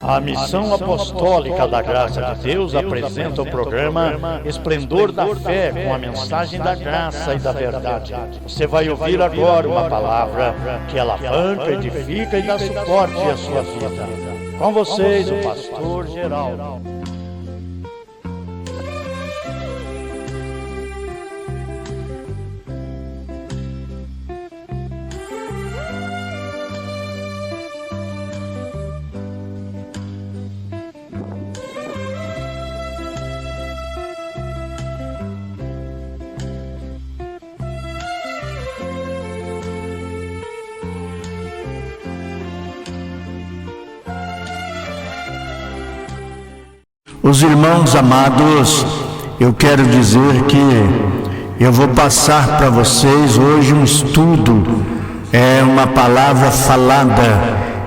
A missão apostólica da graça de Deus apresenta o programa Esplendor da Fé, com a mensagem da graça e da verdade. Você vai ouvir agora uma palavra que alavanca, edifica e dá suporte à sua vida. Com vocês, o pastor Geraldo. Os irmãos amados, eu quero dizer que eu vou passar para vocês hoje um estudo, uma palavra falada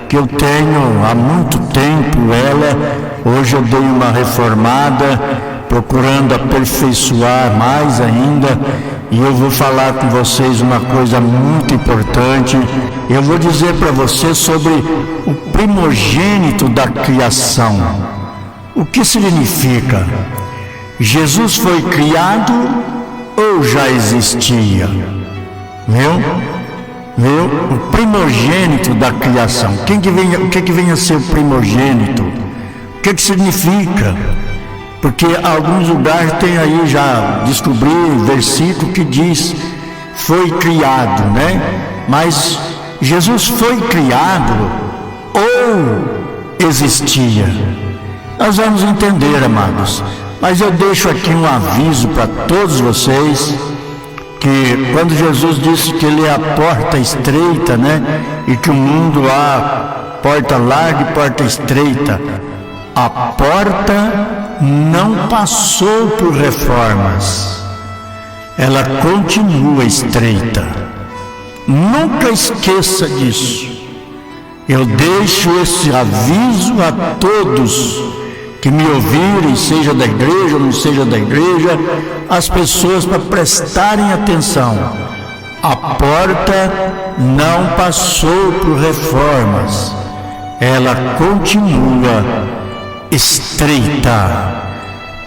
que eu tenho há muito tempo. Hoje eu dei uma reformada, procurando aperfeiçoar mais ainda, e eu vou falar com vocês uma coisa muito importante. Eu vou dizer para vocês sobre o primogênito da criação. O que significa? Jesus foi criado ou já existia? O primogênito da criação. O que vem a ser o primogênito? O que significa? Porque alguns lugares tem aí, já descobri versículo que diz foi criado, né? Mas Jesus foi criado ou existia? Nós vamos entender, amados, mas eu deixo aqui um aviso para todos vocês, que quando Jesus disse que Ele é a porta estreita, né, e que o mundo há porta larga e porta estreita, a porta não passou por reformas, ela continua estreita. Nunca esqueça disso. Eu deixo esse aviso a todos que me ouvirem, seja da igreja ou não seja da igreja, as pessoas, para prestarem atenção. A porta não passou por reformas, ela continua estreita.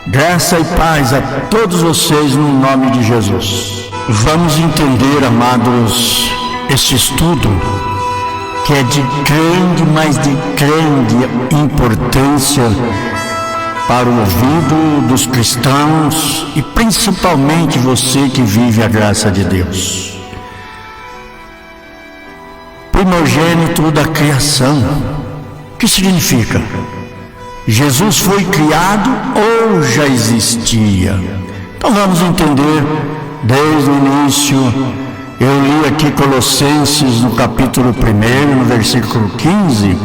Graça e paz a todos vocês no nome de Jesus. Vamos entender, amados, este estudo que é de grande, mas de grande importância para o ouvido dos cristãos e principalmente você que vive a graça de Deus. Primogênito da criação. O que significa? Jesus foi criado ou já existia? Então vamos entender desde o início. Eu li aqui Colossenses no capítulo 1, no versículo 15.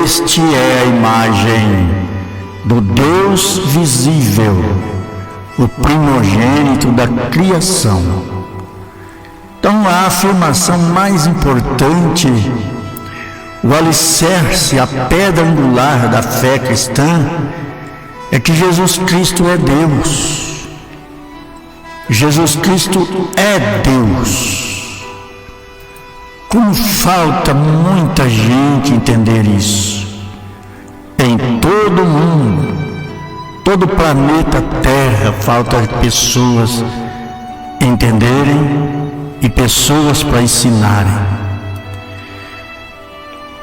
Este é a imagem do Deus visível, o primogênito da criação. Então a afirmação mais importante, o alicerce, a pedra angular da fé cristã, é que Jesus Cristo é Deus. Jesus Cristo é Deus. Como falta muita gente entender isso. Em todo o mundo, todo o planeta Terra, falta pessoas entenderem e pessoas para ensinarem.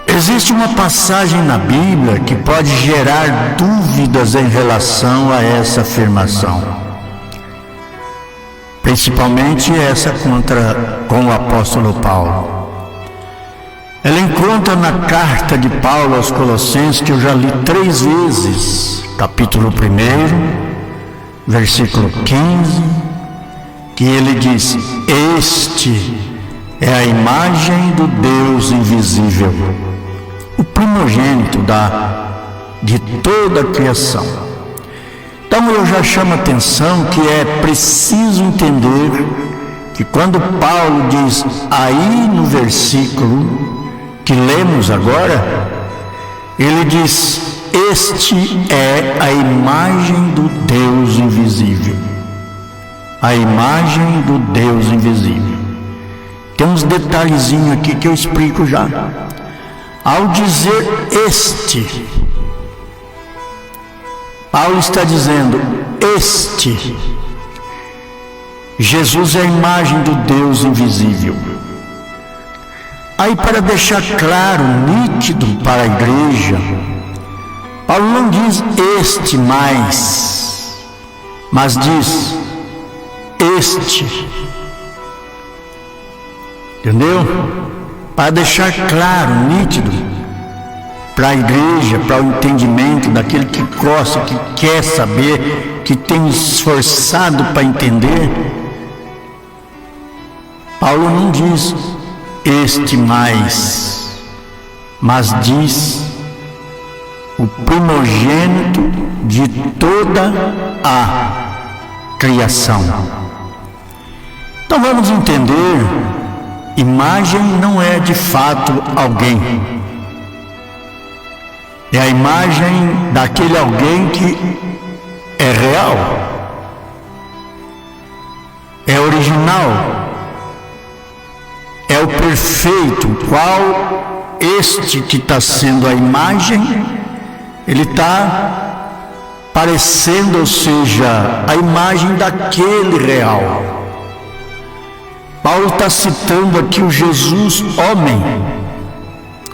Existe uma passagem na Bíblia que pode gerar dúvidas em relação a essa afirmação. Principalmente essa com o apóstolo Paulo. Ela encontra na carta de Paulo aos Colossenses, que eu já li 3 vezes, capítulo 1, versículo 15, que ele diz: este é a imagem do Deus invisível, o primogênito de toda a criação. Então eu já chamo a atenção que é preciso entender que quando Paulo diz aí no versículo que lemos agora, ele diz: este é a imagem do Deus invisível. A imagem do Deus invisível. Tem uns detalhezinhos aqui que eu explico já. Ao dizer este, Paulo está dizendo este. Jesus é a imagem do Deus invisível. Aí, para deixar claro, nítido para a igreja, Paulo não diz este mais, mas diz este. Entendeu? Para deixar claro, nítido para a igreja, para o entendimento daquele que gosta, que quer saber, que tem esforçado para entender. Paulo não diz este mais, mas diz o primogênito de toda a criação. Então vamos entender, imagem não é de fato alguém. É a imagem daquele alguém que é real, é original, é o perfeito, qual este que está sendo a imagem, ele está parecendo, ou seja, a imagem daquele real. Paulo está citando aqui o Jesus homem,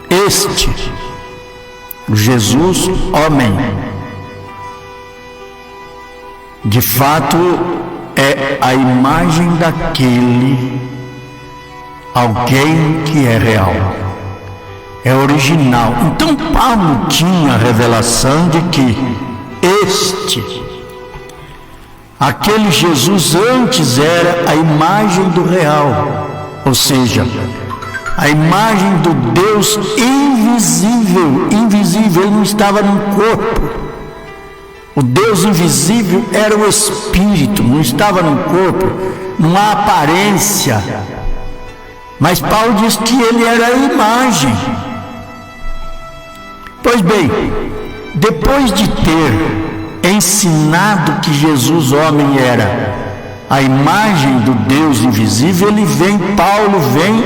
este, o Jesus homem, de fato é a imagem daquele alguém que é real, é original. Então Paulo tinha a revelação de que aquele Jesus antes era a imagem do real, ou seja, a imagem do Deus invisível, ele não estava num corpo. O Deus invisível era o Espírito, não estava num corpo, numa aparência. Mas Paulo diz que ele era a imagem. Pois bem, depois de ter ensinado que Jesus homem era a imagem do Deus invisível, Paulo vem,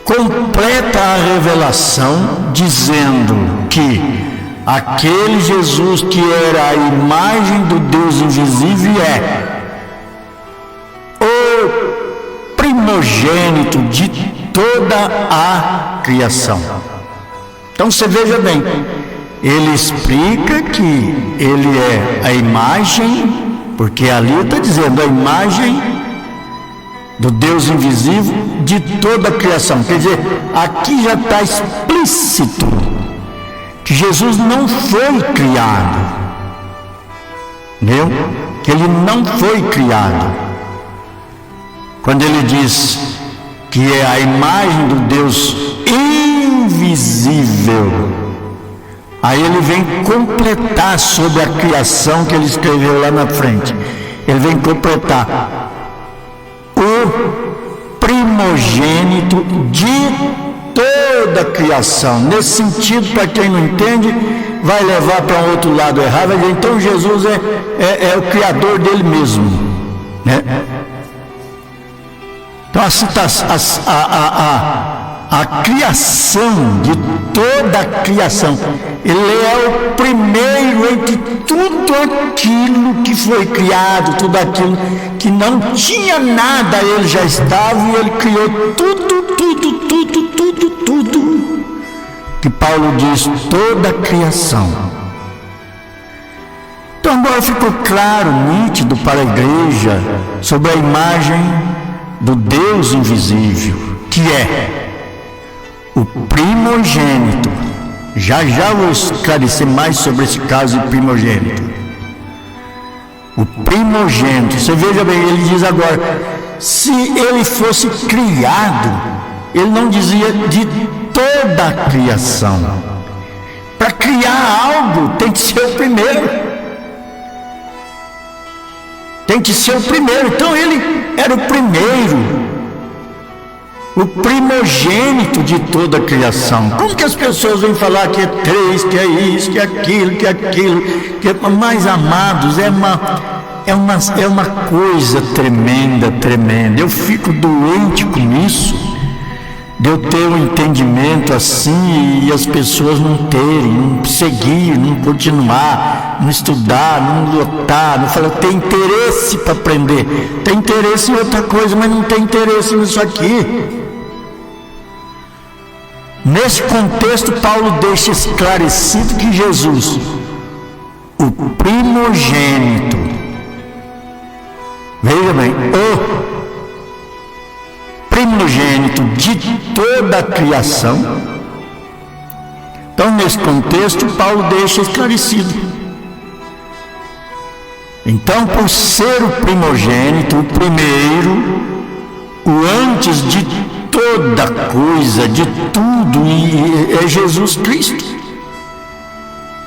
completa a revelação, dizendo que aquele Jesus que era a imagem do Deus invisível é o primogênito de toda a criação. Então você veja bem, ele explica que ele é a imagem, porque ali está dizendo a imagem do Deus invisível de toda a criação. Quer dizer, aqui já está explícito que Jesus não foi criado, entendeu? Que ele não foi criado. Quando ele diz que é a imagem do Deus invisível, aí ele vem completar sobre a criação que ele escreveu lá na frente. Ele vem completar o primogênito de toda a criação. Nesse sentido, para quem não entende, vai levar para um outro lado errado, vai dizer, então Jesus é o criador dele mesmo, né? Então a criação, de toda a criação, ele é o primeiro entre tudo aquilo que foi criado, tudo aquilo que não tinha nada, ele já estava, e ele criou tudo, que Paulo diz, toda a criação. Então agora ficou claro, nítido para a igreja, sobre a imagem do Deus invisível, que é o primogênito. Já vou esclarecer mais sobre esse caso de primogênito. O primogênito, você veja bem, ele diz agora, se ele fosse criado, ele não dizia de toda a criação. Para criar algo tem que ser o primeiro. Tem que ser o primeiro. Então ele era o primeiro, o primogênito de toda a criação. Como que as pessoas vêm falar que é três, que é isso, que é aquilo, que é aquilo, que é... Mais amados, é uma coisa tremenda. Eu fico doente com isso, de eu ter um entendimento assim e as pessoas não terem, não seguir, não continuar, não estudar, não lutar, não falar, tem interesse para aprender, tem interesse em outra coisa, mas não tem interesse nisso aqui. Nesse contexto, Paulo deixa esclarecido que Jesus, o primogênito, veja bem, o primogênito de toda a criação. Então, nesse contexto, Paulo deixa esclarecido. Então, por ser o primogênito, o primeiro, o antes de toda coisa, de tudo, é Jesus Cristo.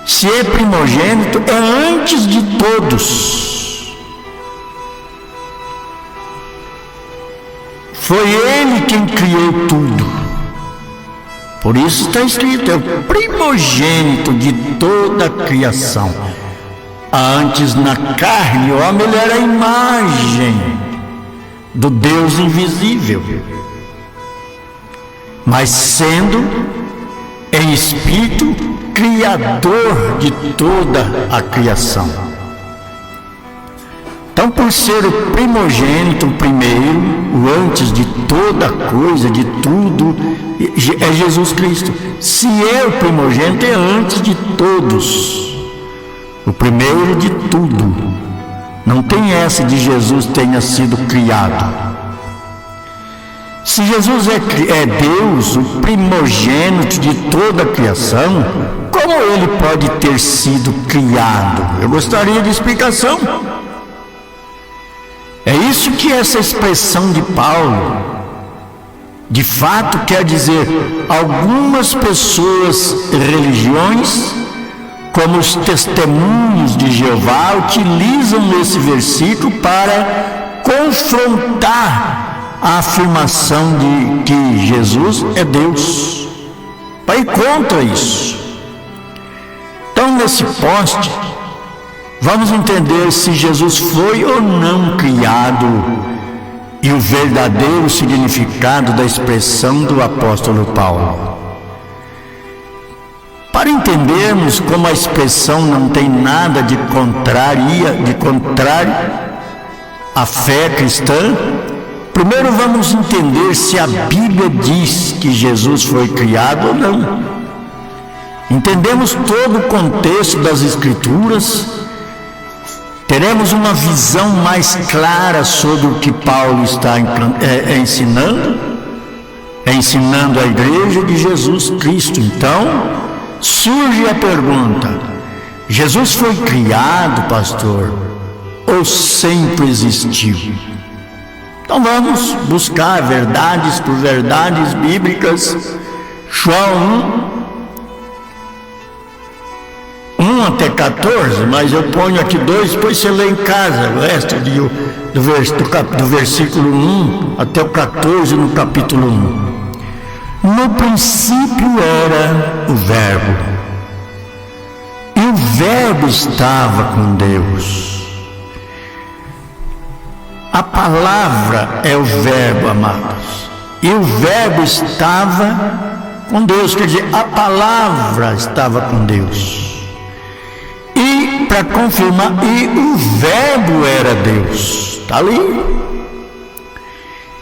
Se é primogênito, é antes de todos. Foi Ele quem criou tudo. Por isso está escrito, é o primogênito de toda a criação. Antes, na carne, o homem ele era a imagem do Deus invisível, mas sendo em espírito criador de toda a criação. Então, por ser o primogênito, o primeiro, o antes de toda coisa, de tudo, é Jesus Cristo. Se é o primogênito, é antes de todos, o primeiro de tudo. Não tem essa de Jesus tenha sido criado. Se Jesus é Deus, o primogênito de toda a criação, como ele pode ter sido criado? Eu gostaria de explicação. É isso que essa expressão de Paulo, de fato, quer dizer. Algumas pessoas, religiões, como os testemunhos de Jeová, utilizam esse versículo para confrontar a afirmação de que Jesus é Deus, para ir contra isso. Então, nesse poste, vamos entender se Jesus foi ou não criado e o verdadeiro significado da expressão do apóstolo Paulo. Para entendermos como a expressão não tem nada de contrário à fé cristã, primeiro vamos entender se a Bíblia diz que Jesus foi criado ou não. Entendemos todo o contexto das Escrituras, teremos uma visão mais clara sobre o que Paulo está ensinando à igreja de Jesus Cristo. Então, surge a pergunta: Jesus foi criado, pastor, ou sempre existiu? Então vamos buscar verdades por verdades bíblicas. João 1 até 14, mas eu ponho aqui 2, depois você lê em casa o resto do versículo 1 até o 14 no capítulo 1. No princípio era o Verbo, e o Verbo estava com Deus. A palavra é o Verbo, amados, e o Verbo estava com Deus, quer dizer, a palavra estava com Deus. E para confirmar, e o Verbo era Deus, está ali.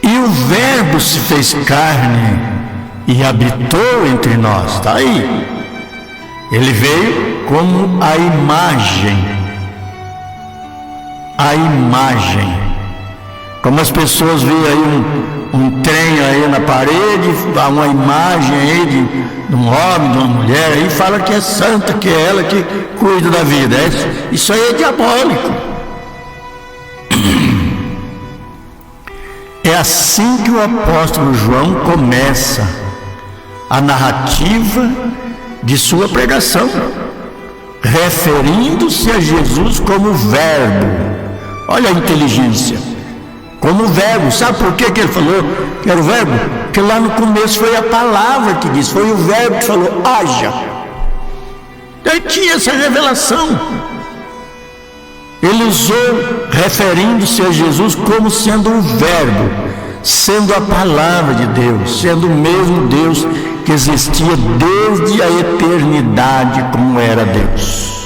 E o Verbo se fez carne e habitou entre nós, está aí. Ele veio como a imagem, como as pessoas veem aí um trem aí na parede, uma imagem aí de um homem, de uma mulher, aí fala que é santa, que é ela que cuida da vida. Isso aí é diabólico. É assim que o apóstolo João começa a narrativa de sua pregação, referindo-se a Jesus como Verbo. Olha a inteligência, como Verbo. Sabe por que ele falou que era o Verbo? Porque lá no começo foi a palavra que disse, foi o Verbo que falou, haja. Ele tinha essa revelação. Ele usou, referindo-se a Jesus como sendo um Verbo. sendo a palavra de Deus, sendo o mesmo Deus que existia desde a eternidade como era Deus.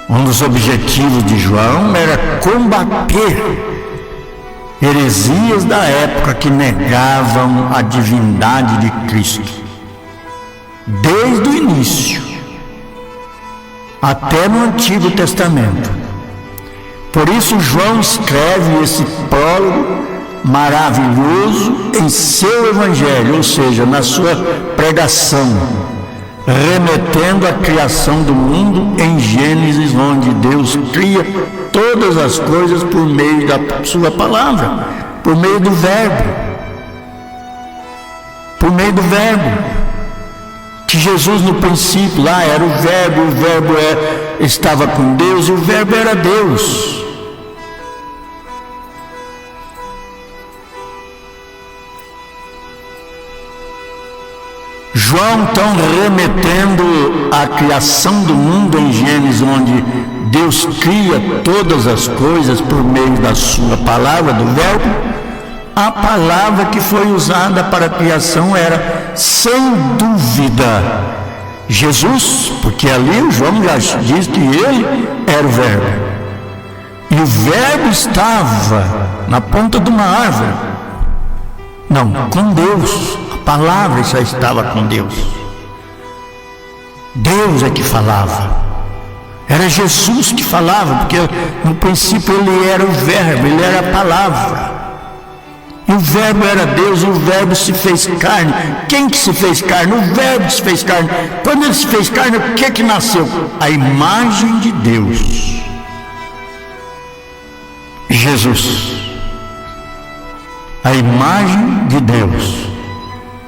Um dos objetivos de João era combater heresias da época que negavam a divindade de Cristo, desde o início até no Antigo Testamento. Por isso João escreve esse prólogo maravilhoso em seu evangelho, ou seja, na sua pregação, remetendo à criação do mundo em Gênesis, onde Deus cria todas as coisas por meio da sua palavra, por meio do verbo. Por meio do verbo. Que Jesus no princípio lá era o verbo estava com Deus e o verbo era Deus. João, então, remetendo à criação do mundo em Gênesis, onde Deus cria todas as coisas por meio da sua palavra, do verbo, a palavra que foi usada para a criação era, sem dúvida, Jesus, porque ali o João já diz que ele era o verbo. E o verbo estava na ponta de uma árvore. Não, com Deus. A palavra já estava com Deus. Deus é que falava. Era Jesus que falava, porque no princípio ele era o verbo, ele era a palavra. E o verbo era Deus, e o verbo se fez carne. Quem que se fez carne? O verbo se fez carne. Quando ele se fez carne, o que nasceu? A imagem de Deus. Jesus. A imagem de Deus.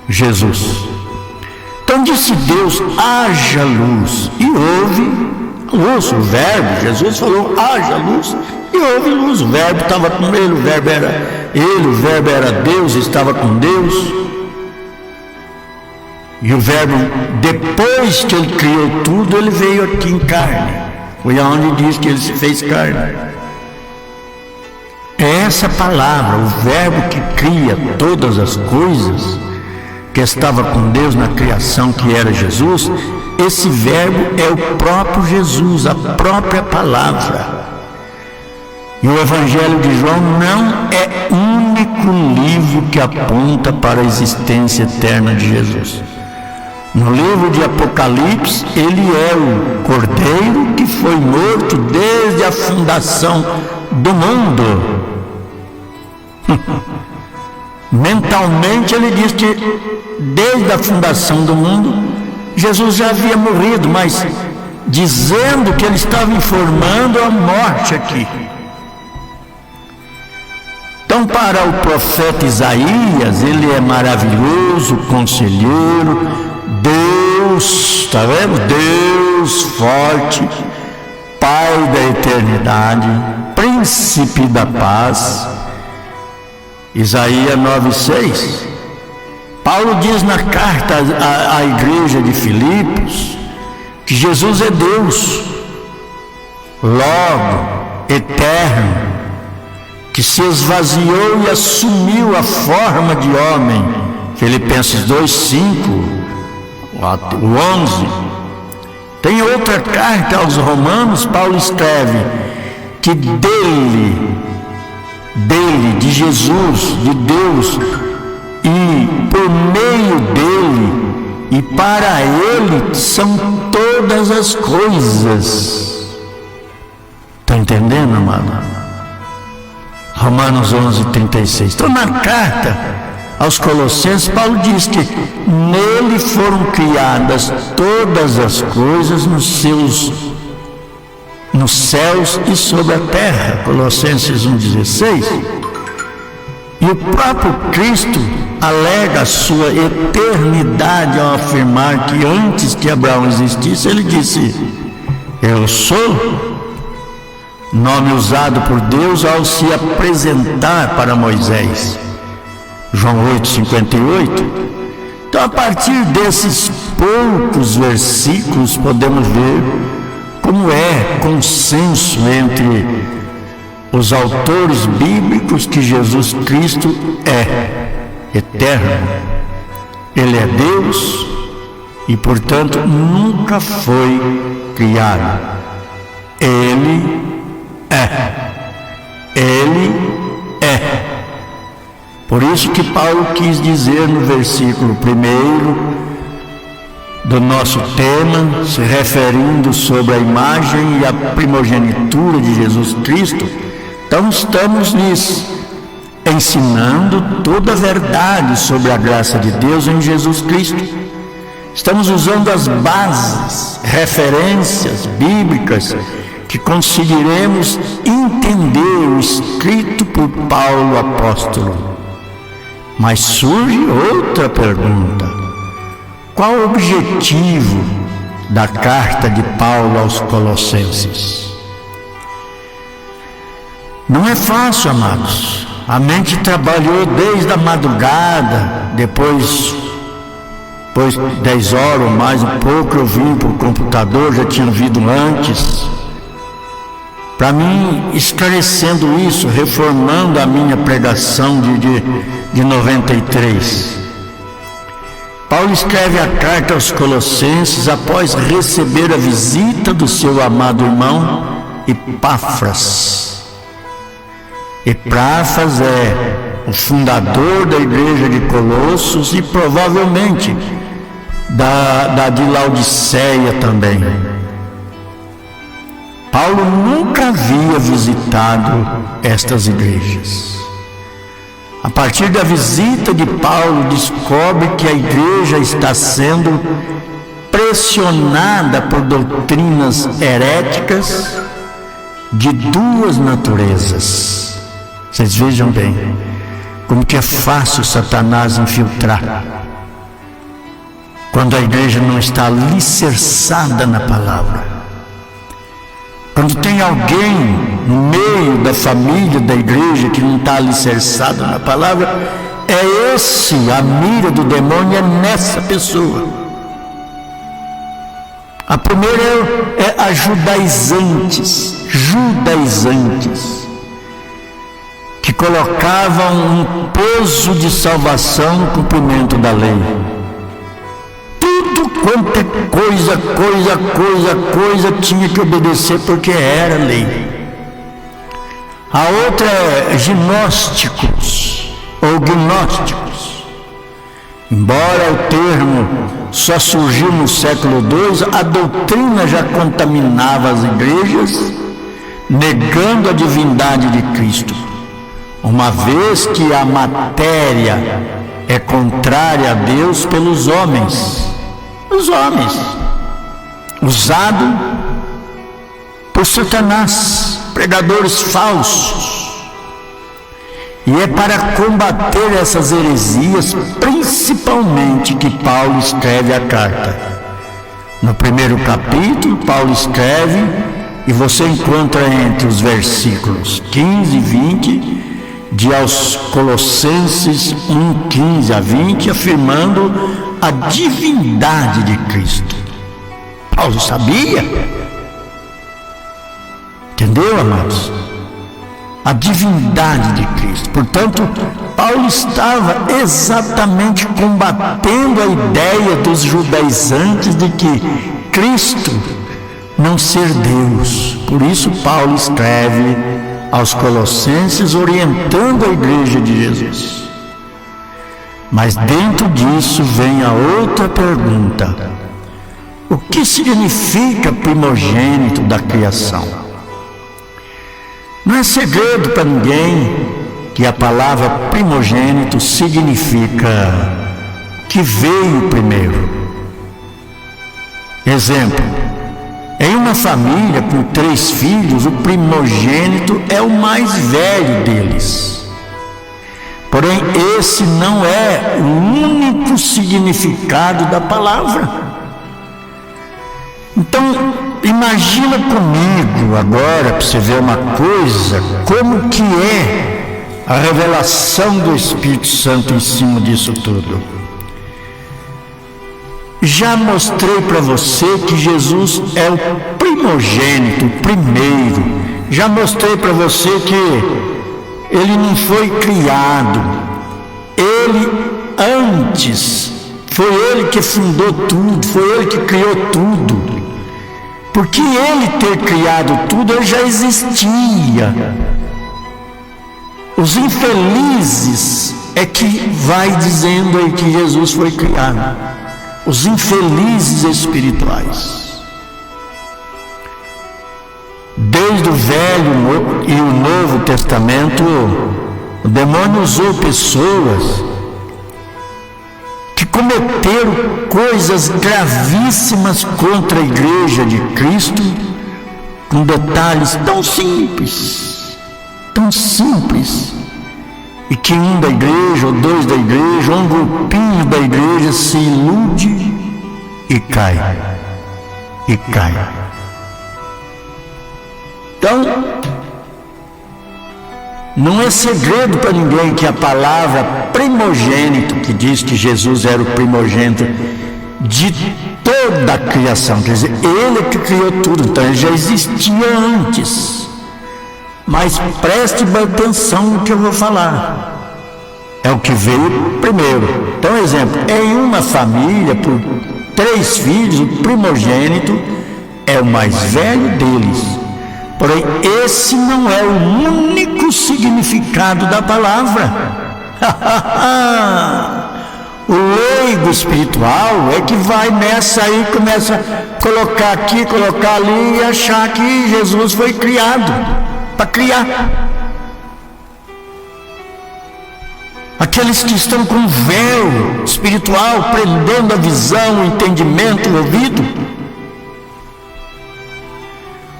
Jesus. Então disse Deus, haja luz, e houve luz. O verbo, Jesus falou, haja luz, e houve luz. O verbo estava com ele, o verbo era ele, o verbo era Deus, estava com Deus. E o verbo, depois que ele criou tudo, ele veio aqui em carne. Foi aonde diz que ele se fez carne. É essa palavra, o verbo que cria todas as coisas, que estava com Deus na criação, que era Jesus. Esse verbo é o próprio Jesus, a própria palavra. E o Evangelho de João não é o único livro que aponta para a existência eterna de Jesus. No livro de Apocalipse, ele é o Cordeiro que foi morto desde a fundação do mundo. Mentalmente ele diz que desde a fundação do mundo Jesus já havia morrido, mas dizendo que ele estava informando a morte aqui. Então, para o profeta Isaías, ele é maravilhoso, conselheiro, Deus, está vendo? Deus forte, Pai da eternidade, Príncipe da paz. Isaías 9:6. Paulo diz na carta à igreja de Filipos que Jesus é Deus, logo, eterno, que se esvaziou e assumiu a forma de homem. Filipenses 2:5, o 11. Tem outra carta aos Romanos, Paulo escreve que de Jesus, de Deus, e por meio dele e para ele são todas as coisas. Está entendendo, amado? Romanos 11:36. Então, na carta aos Colossenses, Paulo diz que nele foram criadas todas as coisas nos céus e sobre a terra. Colossenses 1:16. E o próprio Cristo alega a sua eternidade ao afirmar que antes que Abraão existisse, ele disse: eu sou. Nome usado por Deus ao se apresentar para Moisés. João 8:58. Então, a partir desses poucos versículos, podemos ver como é consenso entre os autores bíblicos que Jesus Cristo é eterno. Ele é Deus e, portanto, nunca foi criado. Ele é. Por isso que Paulo quis dizer no versículo 1 do nosso tema, se referindo sobre a imagem e a primogenitura de Jesus Cristo, então estamos lhes ensinando toda a verdade sobre a graça de Deus em Jesus Cristo. Estamos usando as bases, referências bíblicas que conseguiremos entender o escrito por Paulo apóstolo. Mas surge outra pergunta: qual o objetivo da carta de Paulo aos Colossenses? Não é fácil, amados. A mente trabalhou desde a madrugada, depois 10 horas ou mais um pouco, eu vim para o computador, já tinha vindo antes. Para mim, esclarecendo isso, reformando a minha pregação de 93. Paulo escreve a carta aos Colossenses após receber a visita do seu amado irmão Epáfras. Epáfras é o fundador da igreja de Colossos e provavelmente da de Laodiceia também. Paulo nunca havia visitado estas igrejas. A partir da visita de Paulo, descobre que a igreja está sendo pressionada por doutrinas heréticas de duas naturezas. Vocês vejam bem como que é fácil Satanás infiltrar quando a igreja não está alicerçada na palavra. Quando tem alguém no meio da família da igreja que não está alicerçado na palavra, é a mira do demônio é nessa pessoa. A primeira é a judaizantes, que colocavam um peso de salvação no cumprimento da lei. Tudo quanto é coisa tinha que obedecer porque era lei. A outra é gnósticos ou gnósticos. Embora o termo só surgiu no século II, a doutrina já contaminava as igrejas, negando a divindade de Cristo, uma vez que a matéria é contrária a Deus pelos homens. Os homens, usado por Satanás, pregadores falsos. E é para combater essas heresias, principalmente, que Paulo escreve a carta. No primeiro capítulo, Paulo escreve, e você encontra entre os versículos 15 e 20, de aos Colossenses 1, 15 a 20, afirmando a divindade de Cristo. Paulo sabia. Entendeu, amados? A divindade de Cristo. Portanto, Paulo estava exatamente combatendo a ideia dos judaizantes de que Cristo não ser Deus. Por isso Paulo escreve aos Colossenses orientando a igreja de Jesus. Mas dentro disso vem a outra pergunta: o que significa primogênito da criação? Não é segredo para ninguém que a palavra primogênito significa que veio primeiro. Exemplo: em uma família com 3 filhos, o primogênito é o mais velho deles. Porém, esse não é o único significado da palavra. Então, imagina comigo agora, para você ver uma coisa, como que é a revelação do Espírito Santo em cima disso tudo. Já mostrei para você que Jesus é o primogênito, o primeiro, já mostrei para você que ele não foi criado, ele antes, foi ele que fundou tudo, foi ele que criou tudo. Porque ele ter criado tudo, ele já existia. Os infelizes é que vai dizendo aí que Jesus foi criado. Os infelizes espirituais. Desde o Velho e o Novo Testamento, o demônio usou pessoas que cometeram coisas gravíssimas contra a igreja de Cristo, com detalhes tão simples, e que um da igreja, ou dois da igreja, ou um grupinho da igreja se ilude e cai. Então, não é segredo para ninguém que a palavra primogênito, que diz que Jesus era o primogênito de toda a criação, quer dizer, ele que criou tudo, então ele já existia antes. Mas preste bem atenção no que eu vou falar. É o que veio primeiro. Então, exemplo, em uma família, por 3 filhos, o primogênito é o mais velho deles. Porém, esse não é o único significado da palavra. O leigo espiritual é que vai nessa aí, começa a colocar aqui, colocar ali e achar que Jesus foi criado para criar. Aqueles que estão com o véu espiritual prendendo a visão, o entendimento, o ouvido.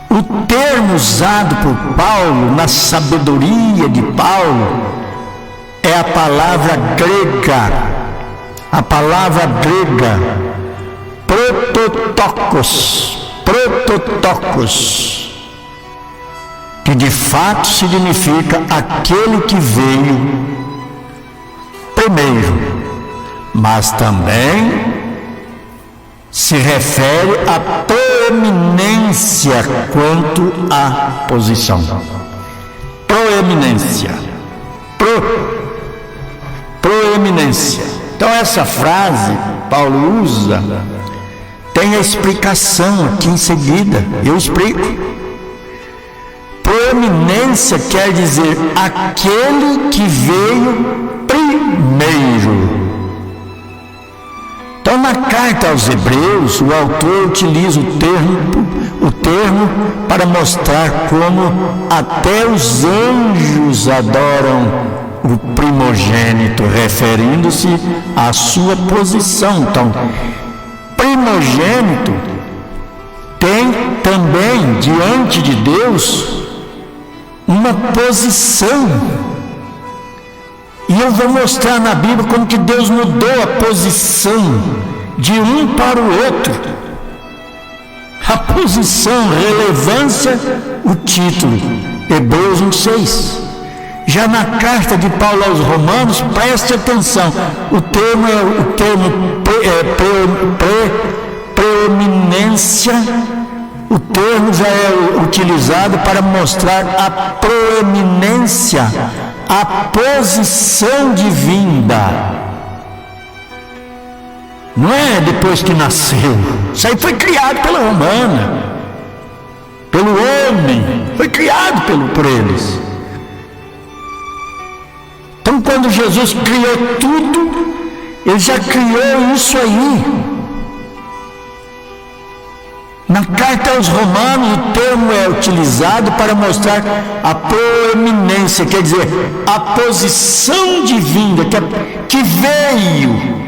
O termo usado por Paulo, na sabedoria de Paulo, é a palavra grega, prototokos, que de fato significa aquele que veio primeiro, mas também se refere à proeminência quanto à posição. Proeminência. Então essa frase Paulo usa, tem a explicação aqui em seguida, eu explico. Proeminência quer dizer aquele que veio primeiro. Então, na carta aos Hebreus, o autor utiliza o termo para mostrar como até os anjos adoram o primogênito, referindo-se à sua posição. Então, primogênito tem também diante de Deus uma posição. E eu vou mostrar na Bíblia como que Deus mudou a posição de um para o outro. A posição, relevância, o título, Hebreus 1:6. Já na carta de Paulo aos Romanos, preste atenção, o termo preeminência, o termo já é utilizado para mostrar a proeminência, a posição divina. Não é depois que nasceu, isso aí foi criado pela humana, pelo homem, foi criado por eles. Então, quando Jesus criou tudo, ele já criou isso aí. Na carta aos Romanos, o termo é utilizado para mostrar a proeminência, quer dizer, a posição divina que veio,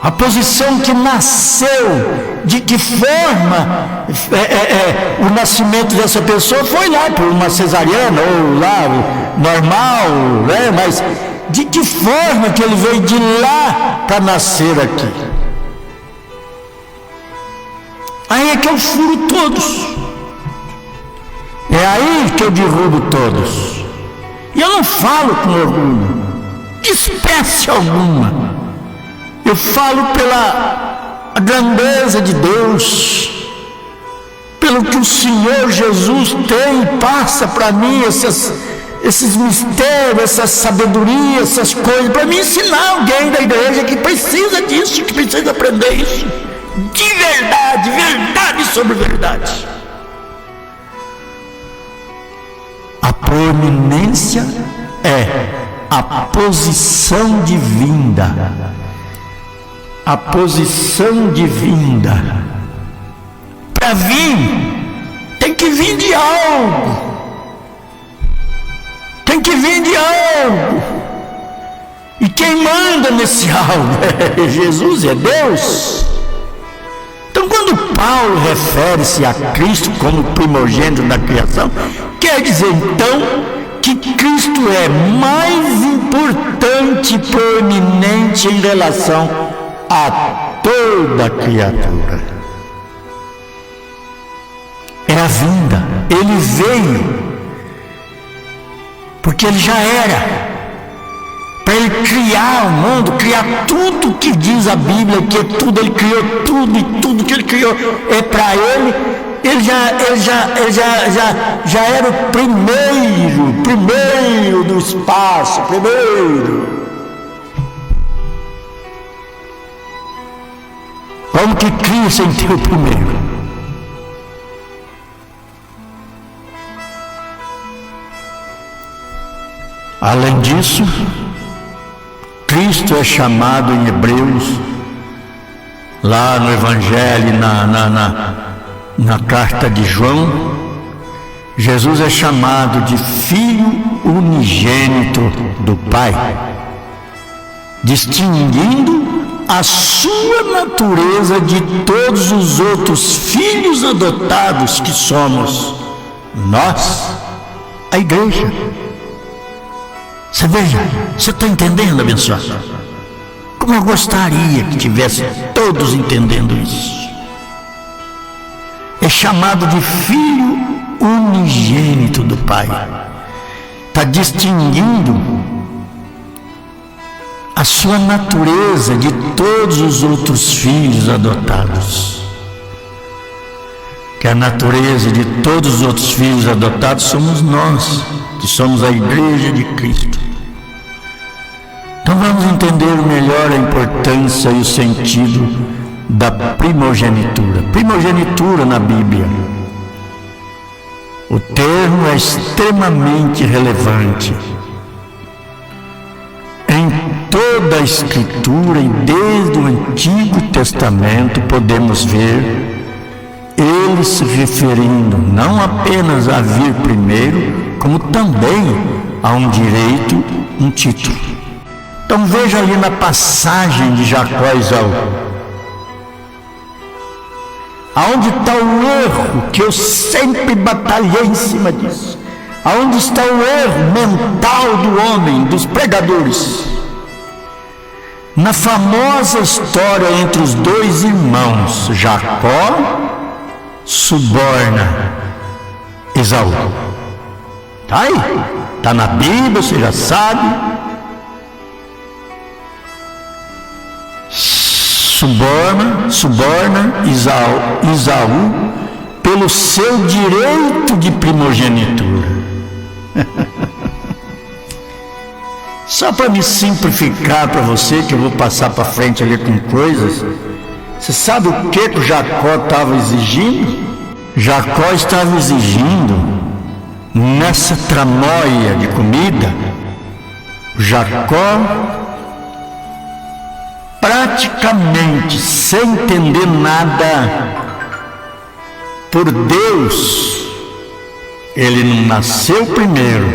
a posição que nasceu, de que forma o nascimento dessa pessoa foi lá por uma cesariana ou lá normal, né? Mas de que forma que ele veio de lá para nascer aqui? Aí é que eu furo todos, é aí que eu derrubo todos. E eu não falo com orgulho, de espécie alguma. Eu falo pela grandeza de Deus, pelo que o Senhor Jesus tem e passa para mim, esses mistérios, essa sabedoria, essas coisas, para me ensinar alguém da igreja que precisa disso, que precisa aprender isso, de verdade, verdade sobre verdade. A proeminência é a posição de vinda. A posição de vinda. Para vir, tem que vir de algo. Tem que vir de algo. E quem manda nesse algo é Jesus, é Deus. Então, quando Paulo refere-se a Cristo como primogênito da criação, quer dizer então que Cristo é mais importante e proeminente em relação a toda criatura. É a vinda. Ele veio porque ele já era, para ele criar o mundo, criar tudo que diz a Bíblia, que é tudo, ele criou tudo, e tudo que ele criou é para ele. Ele já era o primeiro do espaço, primeiro. Como que cria sem ter o primeiro? Além disso, Cristo é chamado em Hebreus, lá no Evangelho, na carta de João, Jesus é chamado de Filho unigênito do Pai, distinguindo a sua natureza de todos os outros filhos adotados que somos nós, a igreja. Você veja, você está entendendo, abençoado? Como eu gostaria que tivesse todos entendendo isso. É chamado de Filho unigênito do Pai. Está distinguindo a sua natureza de todos os outros filhos adotados. Que a natureza de todos os outros filhos adotados somos nós, que somos a igreja de Cristo. Então vamos entender melhor a importância e o sentido da primogenitura. Primogenitura na Bíblia. O termo é extremamente relevante. Em toda a Escritura e desde o Antigo Testamento podemos ver ele se referindo não apenas a vir primeiro, como também a um direito, um título. Então veja ali na passagem de Jacó e Esaú. Aonde está o erro que eu sempre batalhei em cima disso? Aonde está o erro mental do homem, dos pregadores? Na famosa história entre os dois irmãos, Jacó suborna Esaú. Está aí, está na Bíblia, você já sabe. Suborna Esaú pelo seu direito de primogenitura. Só para me simplificar para você, que eu vou passar para frente ali com coisas. Você sabe o que o Jacó estava exigindo? Jacó estava exigindo, nessa tramóia de comida, Jacó, praticamente sem entender nada, por Deus, ele não nasceu primeiro,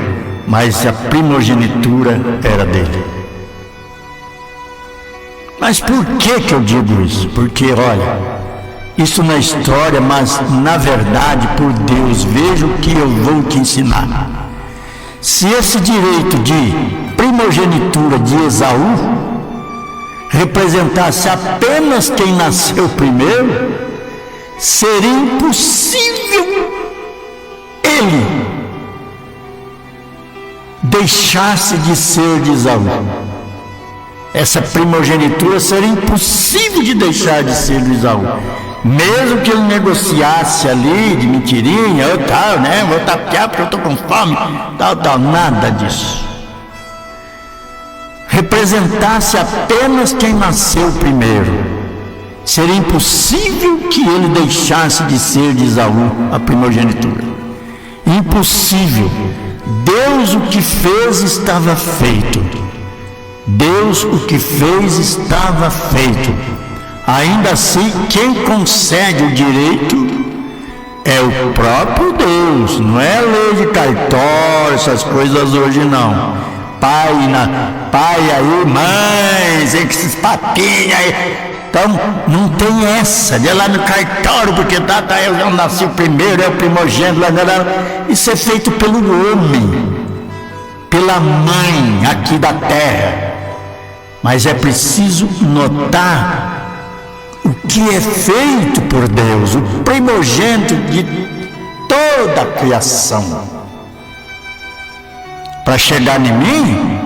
mas a primogenitura era dele. Mas por que eu digo isso? Porque, olha, isso na história, mas na verdade, por Deus, veja o que eu vou te ensinar. Se esse direito de primogenitura de Esaú representasse apenas quem nasceu primeiro, seria impossível ele deixasse de ser de Esaú. Essa primogenitura seria impossível de deixar de ser de Esaú. Mesmo que ele negociasse ali de mentirinha, eu tal, né? Vou tapear porque eu estou com fome, tal, nada disso. Representasse apenas quem nasceu primeiro. Seria impossível que ele deixasse de ser de Esaú a primogenitura. Impossível. Deus o que fez estava feito. Deus o que fez estava feito. Ainda assim, quem concede o direito é o próprio Deus. Não é lei de cartório, essas coisas hoje não. Pai aí, mãe, esses papinhos aí. Então, não tem essa de ir lá no cartório, porque eu nasci primeiro, é o primogênito. Isso é feito pelo homem, pela mãe aqui da terra. Mas é preciso notar o que é feito por Deus, o primogênito de toda a criação. Para chegar em mim,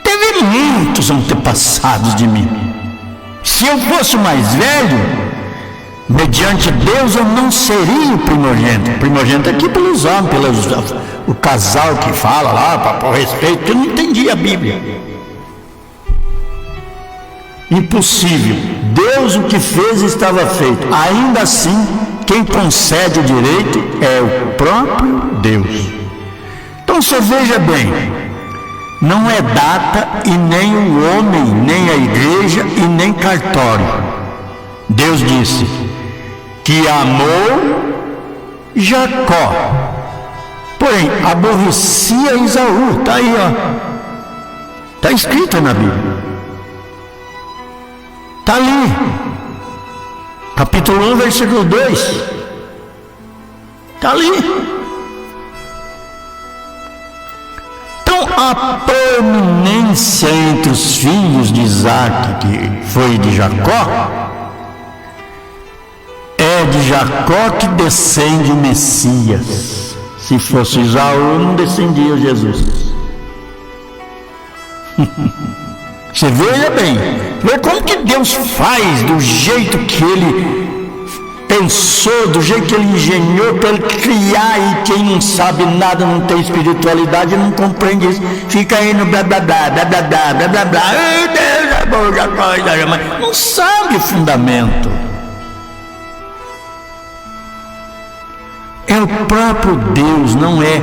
teve muitos antepassados de mim. Se eu fosse mais velho, mediante Deus eu não seria o primogênito. Primogênito aqui pelos homens, o casal que fala lá, por respeito, eu não entendia a Bíblia. Impossível. Deus o que fez estava feito. Ainda assim, quem concede o direito é o próprio Deus. Então você veja bem, não é data e nem o homem, nem a igreja e nem cartório. Deus disse que amou Jacó, porém aborrecia Esaú. Está aí, ó. Está escrito na Bíblia. Está ali. Capítulo 1, versículo 2. Está ali. A proeminência entre os filhos de Isaac, que foi de Jacó, é de Jacó que descende o Messias. Se fosse Esaú, não descendia Jesus. Você veja bem, vê como que Deus faz, do jeito que Ele pensou, do jeito que Ele engenhou para Ele criar, e quem não sabe nada, não tem espiritualidade, não compreende isso, fica aí no blá blá blá, blá blá blá, blá blá blá, Deus é bom, já mas não sabe o fundamento. É o próprio Deus, não é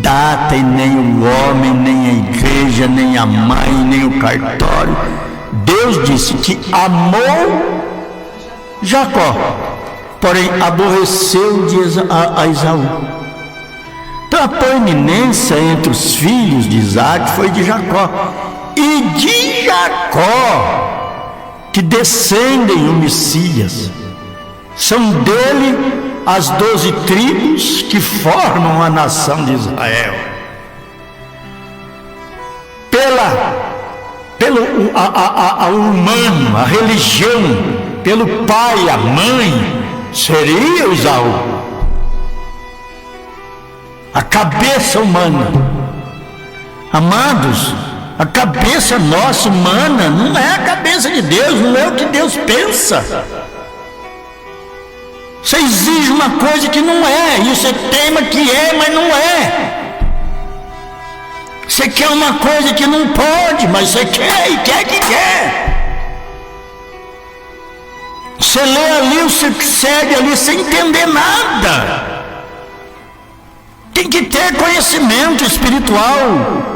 data e nem o homem, nem a igreja, nem a mãe, nem o cartório. Deus disse que amou Jacó, porém aborreceu a Esaú. Então a proeminência entre os filhos de Isaac foi de Jacó, e de Jacó que descendem o Messias. São dele as 12 tribos que formam a nação de Israel. Pelo humano, a religião, pelo pai, a mãe, seria o Esaú, a cabeça humana. Amados, a cabeça nossa humana não é a cabeça de Deus, não é o que Deus pensa. Você exige uma coisa que não é, e você tema que é, mas não é. Você quer uma coisa que não pode, mas você quer e quer que quer. Você lê ali, você segue ali sem entender nada. Tem que ter conhecimento espiritual.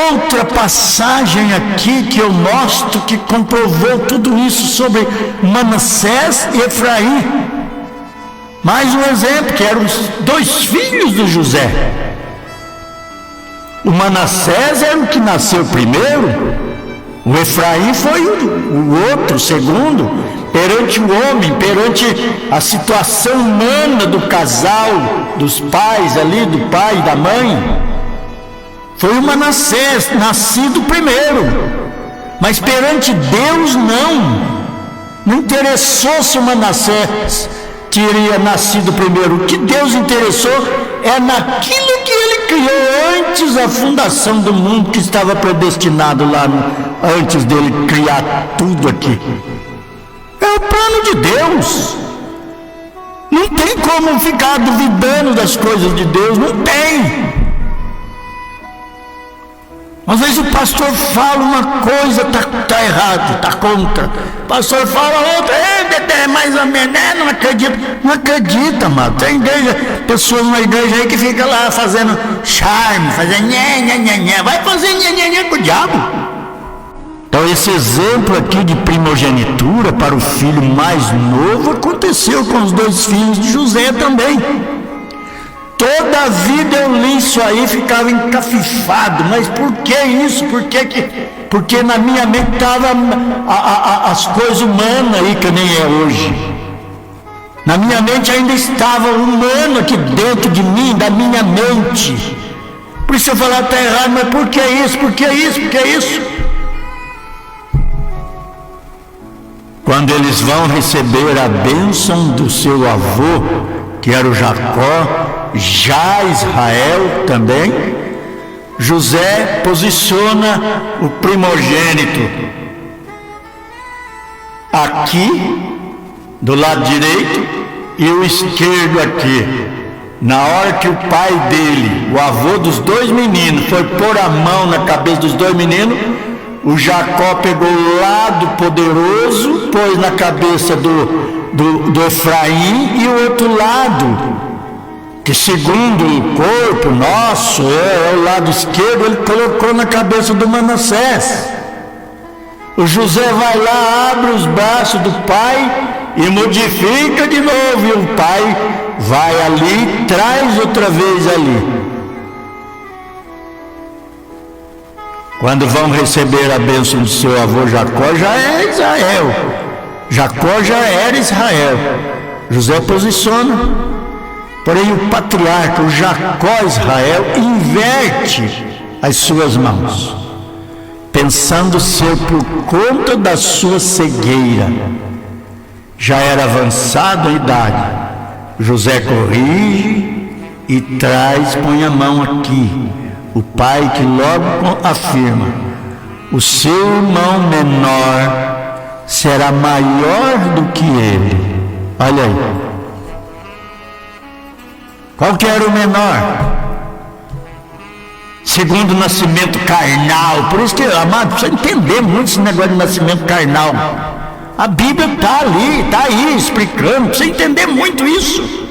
Outra passagem aqui que eu mostro que comprovou tudo isso sobre Manassés e Efraim. Mais um exemplo, que eram os 2 filhos de José. O Manassés era o que nasceu primeiro, o Efraim foi o outro, o segundo. Perante o homem, perante a situação humana do casal, dos pais ali, do pai e da mãe, foi o Manassés, nascido primeiro. Mas perante Deus não interessou se o Manassés teria nascido primeiro. O que Deus interessou é naquilo que Ele criou antes da fundação do mundo, que estava predestinado lá antes dele criar tudo aqui. É o plano de Deus. Não tem como ficar duvidando das coisas de Deus, não tem. Às vezes o pastor fala uma coisa, está errado, está contra. O pastor fala outra, é mais ou menos, não acredita. Não acredita, amado. Tem igreja, pessoas na igreja aí que ficam lá fazendo charme, fazendo nhé. Vai fazer nhé com o diabo. Então esse exemplo aqui de primogenitura para o filho mais novo aconteceu com os 2 filhos de José também. Toda a vida eu li isso aí e ficava encafifado. Mas por que isso? Porque na minha mente estavam as coisas humanas aí, que nem é hoje. Na minha mente ainda estava o humano aqui dentro de mim, da minha mente. Por isso eu falar está errado, mas por que isso? Por que isso? Por que isso? Quando eles vão receber a bênção do seu avô, que era o Jacó, já Israel também, José posiciona o primogênito aqui, do lado direito, e o esquerdo aqui. Na hora que o pai dele, o avô dos 2 meninos, foi pôr a mão na cabeça dos 2 meninos, o Jacó pegou o lado poderoso, pôs na cabeça do Efraim, e o outro lado, que segundo o corpo nosso é o lado esquerdo, ele colocou na cabeça do Manassés. O José vai lá, abre os braços do pai e modifica de novo, e o pai vai ali, traz outra vez ali. Quando vão receber a bênção do seu avô Jacó, já é Israel. Jacó já era Israel. José posiciona. Porém o patriarca, o Jacó Israel, inverte as suas mãos, pensando ser por conta da sua cegueira. Já era avançado a idade. José corrige e traz, põe a mão aqui. O pai que logo afirma: o seu irmão menor será maior do que ele. Olha aí. Qual que era o menor? Segundo o nascimento carnal. Por isso que, amado, precisa entender muito esse negócio de nascimento carnal. A Bíblia está ali, está aí explicando. Precisa entender muito isso.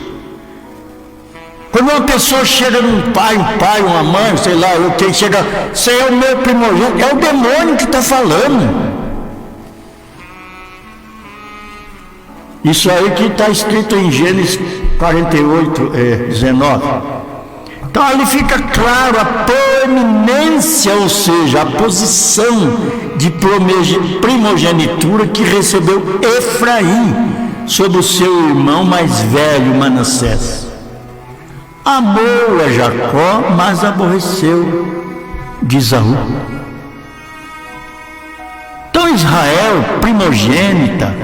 Quando uma pessoa chega num pai, uma mãe, sei lá, quem chega, você é o meu primogênito, é o demônio que está falando. Isso aí que está escrito em Gênesis 48, 19. Então ali fica claro a proeminência, ou seja, a posição de primogenitura que recebeu Efraim sobre o seu irmão mais velho, Manassés. Amou a Jacó, mas aborreceu de Esaú. Então Israel, primogênita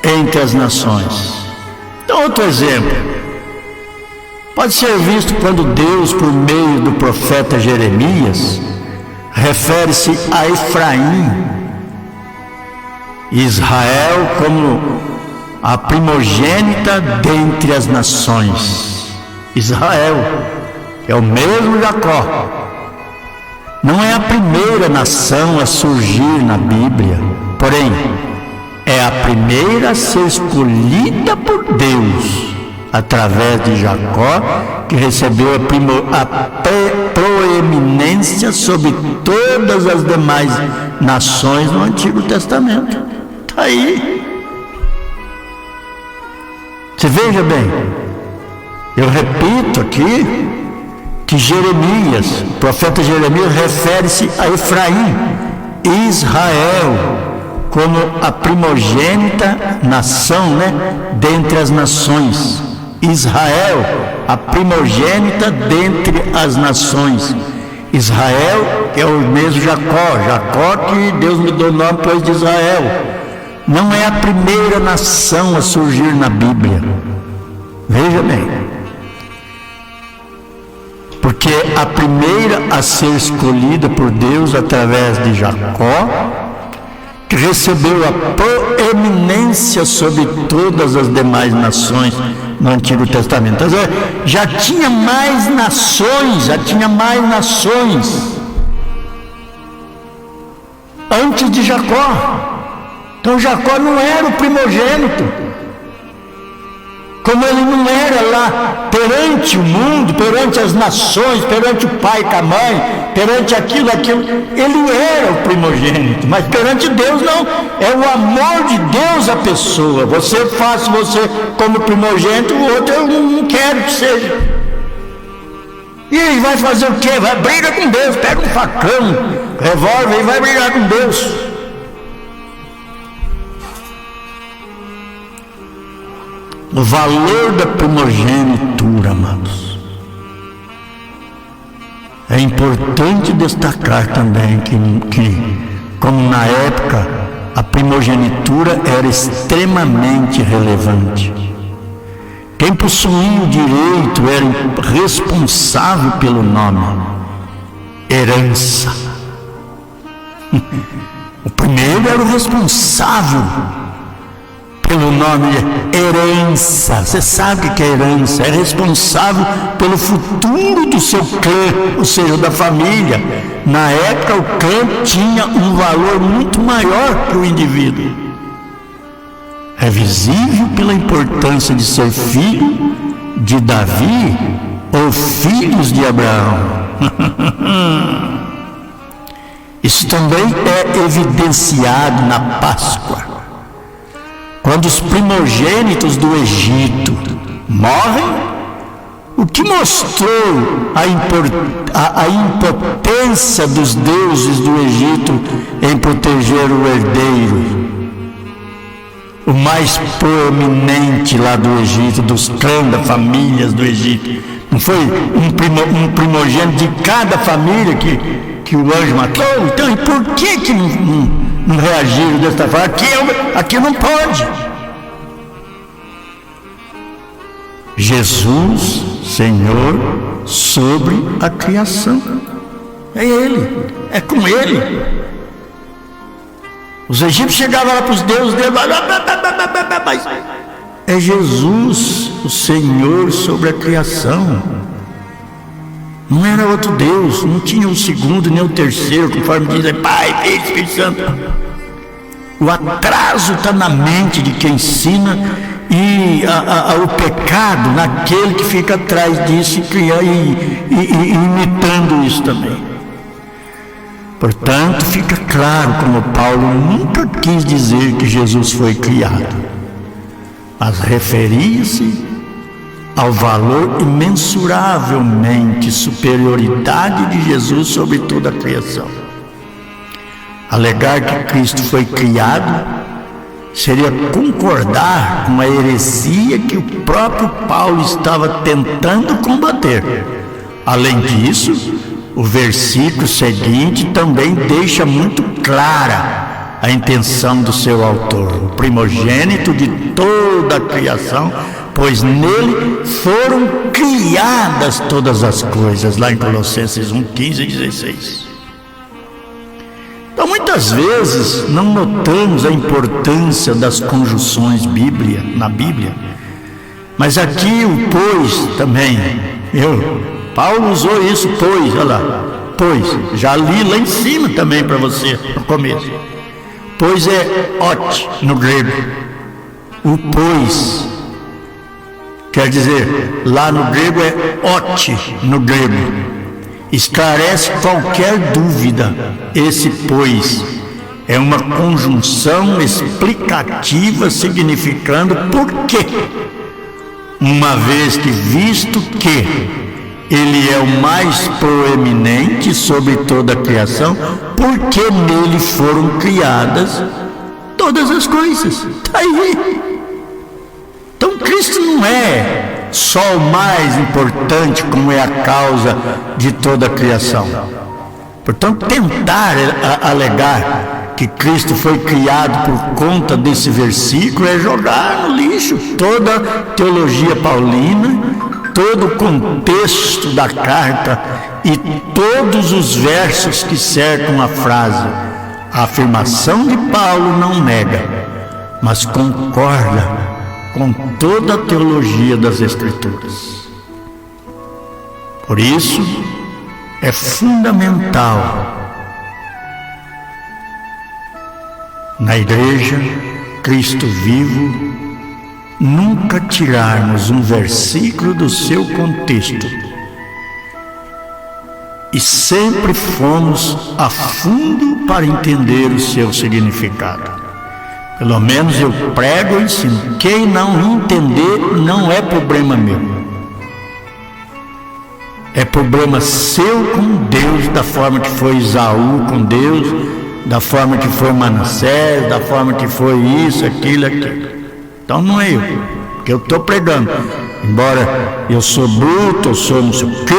entre as nações. Então outro exemplo, pode ser visto quando Deus, por meio do profeta Jeremias, refere-se a Efraim, Israel como a primogênita dentre as nações. Israel é o mesmo Jacó. Não é a primeira nação a surgir na Bíblia, porém é a primeira a ser escolhida por Deus através de Jacó, que recebeu a proeminência sobre todas as demais nações no Antigo Testamento. Está aí. Você veja bem, eu repito aqui que Jeremias, o profeta Jeremias, refere-se a Efraim, Israel, como a primogênita nação, dentre as nações. Israel, a primogênita dentre as nações. Israel é o mesmo Jacó que Deus me deu o nome, pois, de Israel. não é a primeira nação a surgir na Bíblia. Veja bem. Porque a primeira a ser escolhida por Deus através de Jacó, que recebeu a proeminência sobre todas as demais nações no Antigo Testamento. Já tinha mais nações, antes de Jacó. Então Jacó não era o primogênito, como ele não era lá perante o mundo, perante as nações, perante o pai com a mãe, perante aquilo, ele era o primogênito, mas perante Deus não, é o amor de Deus a pessoa. Você faz você como primogênito, o outro eu não quero que seja. E ele vai fazer o quê? Vai brigar com Deus, pega um facão, revólver e vai brigar com Deus. O valor da primogenitura, amados. É importante destacar também que como na época a primogenitura era extremamente relevante. Quem possuía o direito era responsável pelo nome, herança. O primeiro era o responsável pelo nome, herança. Você sabe o que é herança? É responsável pelo futuro do seu clã, ou seja, da família. Na época o clã tinha um valor muito maior que o indivíduo. É visível pela importância de ser filho de Davi ou filhos de Abraão. Isso também é evidenciado na Páscoa. Quando os primogênitos do Egito morrem, o que mostrou a impotência dos deuses do Egito em proteger o herdeiro, o mais proeminente lá do Egito, dos clãs das famílias do Egito. Não foi um primogênito de cada família que o anjo matou? Então, e por que não reagiram desta forma? Aqui não pode. Jesus, Senhor, sobre a criação. É Ele, é com Ele. Os egípcios chegavam lá para os deuses dele, mas é Jesus, o Senhor sobre a criação. Não era outro Deus, não tinha um segundo nem o terceiro, conforme diz Pai, Filho, Espírito Santo. O atraso está na mente de quem ensina e o pecado naquele que fica atrás disso e imitando isso também. Portanto, fica claro como Paulo nunca quis dizer que Jesus foi criado, mas referia-se ao valor imensuravelmente superioridade de Jesus sobre toda a criação. Alegar que Cristo foi criado seria concordar com a heresia que o próprio Paulo estava tentando combater. Além disso, o versículo seguinte também deixa muito clara a intenção do seu autor, o primogênito de toda a criação, pois nele foram criadas todas as coisas, lá em Colossenses 1, 15 e 16. Então, muitas vezes não notamos a importância das conjunções na Bíblia, mas aqui o pois também, Paulo usou isso, pois, olha lá, pois, já li lá em cima também para você, no começo. Pois é ot no grego, o pois, quer dizer, lá no grego é ot no grego, esclarece qualquer dúvida. Esse pois é uma conjunção explicativa significando por quê, uma vez que visto que Ele é o mais proeminente sobre toda a criação, porque nele foram criadas todas as coisas. Está aí. Então Cristo não é só o mais importante, como é a causa de toda a criação. Portanto, tentar alegar que Cristo foi criado por conta desse versículo é jogar no lixo toda a teologia paulina, todo o contexto da carta e todos os versos que cercam a frase. A afirmação de Paulo não nega, mas concorda com toda a teologia das Escrituras. Por isso, é fundamental na Igreja Cristo Vivo nunca tirarmos um versículo do seu contexto e sempre fomos a fundo para entender o seu significado. Pelo menos eu prego e ensino. Quem não entender não é problema meu. É problema seu com Deus, da forma que foi Esaú com Deus, da forma que foi Manassés, da forma que foi isso, aquilo. Então não é eu, porque eu estou pregando. Embora eu sou bruto, eu sou não sei o quê,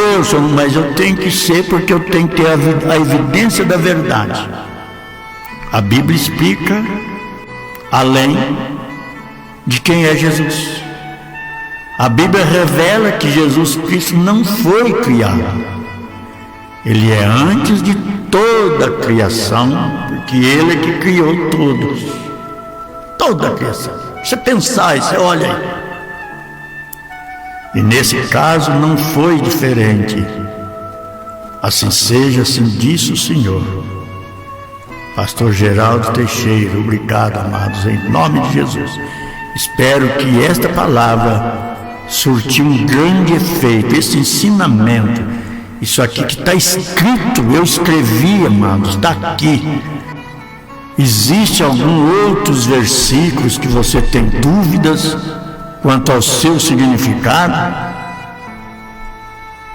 mas eu tenho que ser, porque eu tenho que ter a evidência da verdade. A Bíblia explica além de quem é Jesus. A Bíblia revela que Jesus Cristo não foi criado. Ele é antes de toda a criação, porque Ele é que criou todos. Toda a criação. Você pensar, você olha aí. E nesse caso não foi diferente. Assim seja, assim disse o Senhor. Pastor Geraldo Teixeira, obrigado, amados, em nome de Jesus. Espero que esta palavra surtiu um grande efeito, esse ensinamento, isso aqui que está escrito, eu escrevi, amados, está aqui. Existem alguns outros versículos que você tem dúvidas quanto ao seu significado?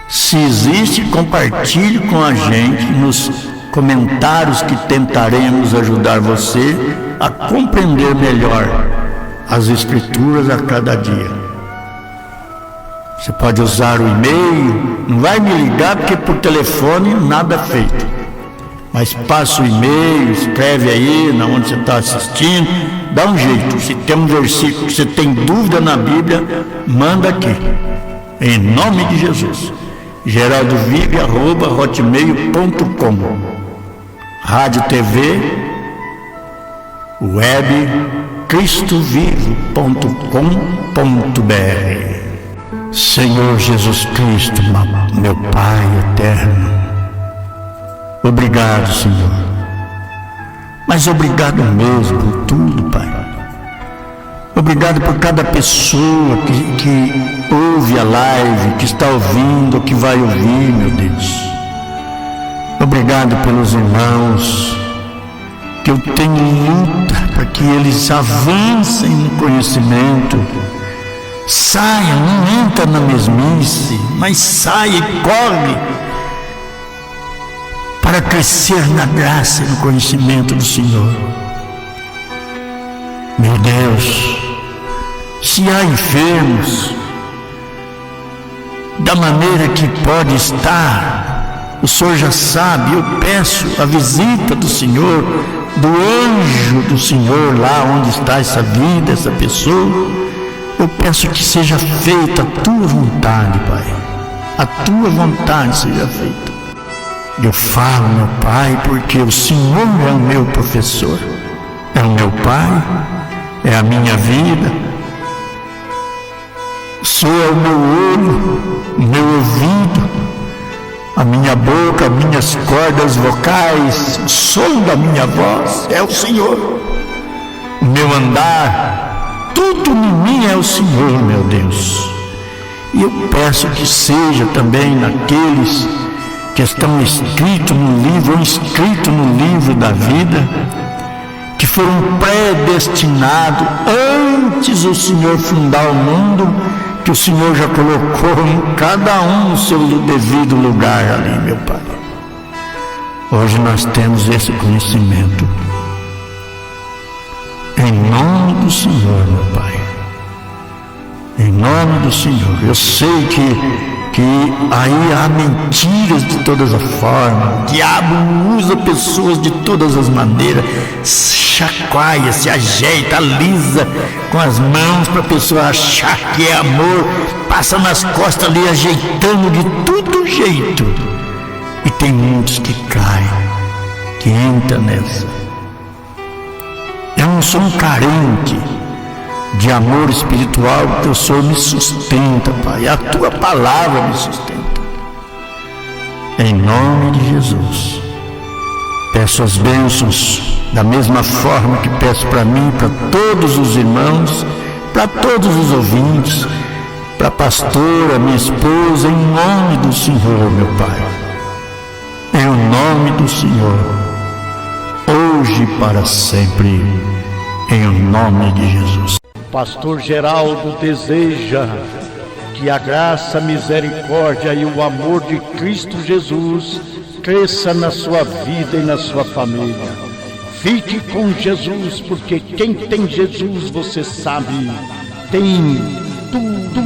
Se existe, compartilhe com a gente nos comentários que tentaremos ajudar você a compreender melhor as Escrituras a cada dia. Você pode usar o e-mail, não vai me ligar porque por telefone nada é feito. Mas passa o e-mail, escreve aí na onde você está assistindo, dá um jeito. Se tem um versículo que você tem dúvida na Bíblia, manda aqui. Em nome de Jesus. geraldovive@hotmail.com. Rádio TV, web, cristovivo.com.br. Senhor Jesus Cristo, meu Pai eterno, obrigado, Senhor, mas obrigado mesmo por tudo, Pai. Obrigado por cada pessoa que ouve a live, que está ouvindo, que vai ouvir, meu Deus. Obrigado pelos irmãos, que eu tenho luta para que eles avancem no conhecimento. Saia, não entra na mesmice, mas saia e corre para crescer na graça e no conhecimento do Senhor. Meu Deus, se há enfermos, da maneira que pode estar, o Senhor já sabe. Eu peço a visita do Senhor, do anjo do Senhor lá onde está essa vida, essa pessoa. Eu peço que seja feita a Tua vontade, Pai. A Tua vontade seja feita. Eu falo, meu Pai, porque o Senhor é o meu professor, é o meu Pai, é a minha vida. O Senhor é o meu olho, o meu ouvido, a minha boca, minhas cordas vocais, o som da minha voz é o Senhor. O meu andar, tudo em mim é o Senhor, meu Deus. E eu peço que seja também naqueles que estão escritos no livro, ou inscritos no livro da vida, que foram predestinados antes do Senhor fundar o mundo, que o Senhor já colocou em cada um no seu devido lugar ali, meu Pai. Hoje nós temos esse conhecimento. Em nome do Senhor, meu Pai. Em nome do Senhor. Eu sei que que aí há mentiras de todas as formas, o diabo usa pessoas de todas as maneiras, chacoalha, se ajeita, alisa com as mãos para a pessoa achar que é amor, passa nas costas ali ajeitando de todo jeito, e tem muitos que caem, que entram nessa. Eu não sou um carente de amor espiritual, porque o Senhor me sustenta, Pai, a Tua palavra me sustenta. Em nome de Jesus, peço as bênçãos da mesma forma que peço para mim, para todos os irmãos, para todos os ouvintes, para a pastora, minha esposa, em nome do Senhor, meu Pai. Em nome do Senhor, hoje e para sempre, em nome de Jesus. Pastor Geraldo deseja que a graça, a misericórdia e o amor de Cristo Jesus cresça na sua vida e na sua família. Fique com Jesus, porque quem tem Jesus, você sabe, tem tudo